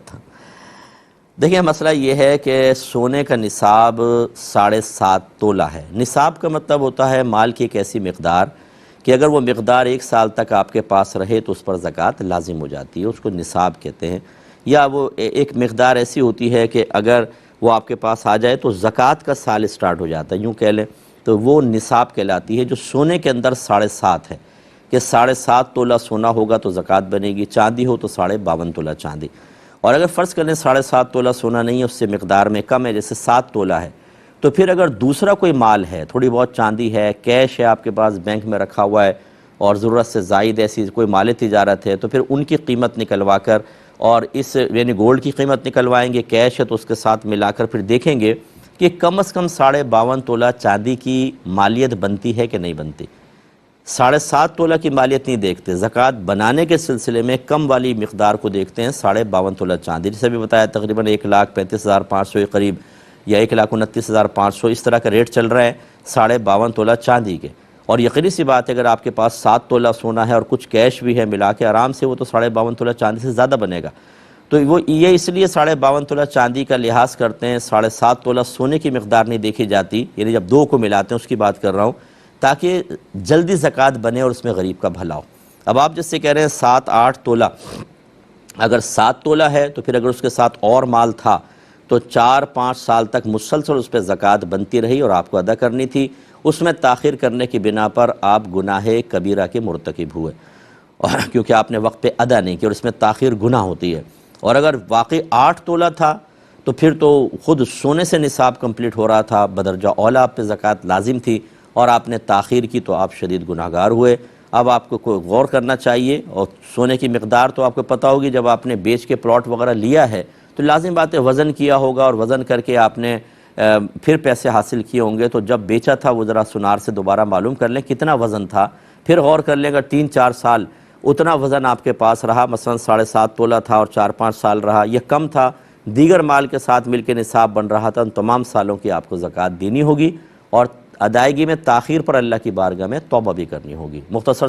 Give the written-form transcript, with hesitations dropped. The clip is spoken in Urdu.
تھا۔ دیکھیں مسئلہ یہ ہے کہ سونے کا نصاب 7.5 تولہ ہے۔ نصاب کا مطلب ہوتا ہے مال کی ایک ایسی مقدار کہ اگر وہ مقدار 1 سال تک آپ کے پاس رہے تو اس پر زکوٰۃ لازم ہو جاتی ہے، اس کو نصاب کہتے ہیں۔ یا وہ ایک مقدار ایسی ہوتی ہے کہ اگر وہ آپ کے پاس آ جائے تو زکوٰۃ کا سال سٹارٹ ہو جاتا ہے، یوں کہہ لیں تو وہ نصاب کہلاتی ہے، جو سونے کے اندر 7.5 ہے کہ 7.5 تولہ سونا ہوگا تو زکوٰۃ بنے گی، چاندی ہو تو 52.5 تولہ چاندی۔ اور اگر فرض کریں 7.5 تولہ سونا نہیں ہے، اس سے مقدار میں کم ہے، جیسے 7 تولہ ہے، تو پھر اگر دوسرا کوئی مال ہے، تھوڑی بہت چاندی ہے، کیش ہے آپ کے پاس بینک میں رکھا ہوا ہے اور ضرورت سے زائد ایسی کوئی مال تجارت ہے، تو پھر ان کی قیمت نکلوا کر اور اس یعنی گولڈ کی قیمت نکلوائیں گے، کیش ہے تو اس کے ساتھ ملا کر پھر دیکھیں گے کہ کم از کم 52.5 تولہ چاندی کی مالیت بنتی ہے کہ نہیں بنتی۔ 7.5 تولہ کی مالیت نہیں دیکھتے، زکوٰۃ بنانے کے سلسلے میں کم والی مقدار کو دیکھتے ہیں، 52.5 تولہ چاندی، جسے بھی بتایا تقریباً 1,35,500 کے قریب یا 1,29,500 اس طرح کا ریٹ چل رہا ہے 52.5 تولہ چاندی کے۔ اور یقینی سی بات ہے اگر آپ کے پاس 7 تولہ سونا ہے اور کچھ کیش بھی ہے ملا کے، آرام سے وہ تو 52.5 تولہ چاندی سے زیادہ بنے گا۔ تو وہ یہ اس لیے 52.5 تولہ چاندی کا لحاظ کرتے ہیں، 7.5 تولہ سونے کی مقدار نہیں دیکھی جاتی، یعنی جب دو کو ملاتے ہیں اس کی بات کر رہا ہوں، تاکہ جلدی زکوٰۃ بنے اور اس میں غریب کا بھلا ہو۔ اب آپ جس سے کہہ رہے ہیں 7-8 تولہ، اگر 7 تولہ ہے تو پھر اگر اس کے ساتھ اور مال تھا تو 4-5 سال تک مسلسل اس پہ زکوٰۃ بنتی رہی اور آپ کو ادا کرنی تھی، اس میں تاخیر کرنے کی بنا پر آپ گناہ کبیرہ کے مرتکب ہوئے، کیونکہ آپ نے وقت پہ ادا نہیں کیا اور اس میں تاخیر گناہ ہوتی ہے۔ اور اگر واقعی 8 تولہ تھا تو پھر تو خود سونے سے نصاب کمپلیٹ ہو رہا تھا، بدرجہ اولیٰ آپ پہ زکوٰۃ لازم تھی اور آپ نے تاخیر کی تو آپ شدید گناہگار ہوئے۔ اب آپ کو کوئی غور کرنا چاہیے، اور سونے کی مقدار تو آپ کو پتہ ہوگی، جب آپ نے بیچ کے پلاٹ وغیرہ لیا ہے تو لازم بات ہے وزن کیا ہوگا، اور وزن کر کے آپ نے پھر پیسے حاصل کیے ہوں گے، تو جب بیچا تھا وہ ذرا سنار سے دوبارہ معلوم کر لیں کتنا وزن تھا، پھر غور کر لیں اگر 3-4 سال اتنا وزن آپ کے پاس رہا، مثلا 7.5 تولہ تھا اور 4-5 سال رہا، یا کم تھا دیگر مال کے ساتھ مل کے نصاب بن رہا تھا، ان تمام سالوں کی آپ کو زکوٰۃ دینی ہوگی، اور ادائیگی میں تاخیر پر اللہ کی بارگاہ میں توبہ بھی کرنی ہوگی۔ مختصر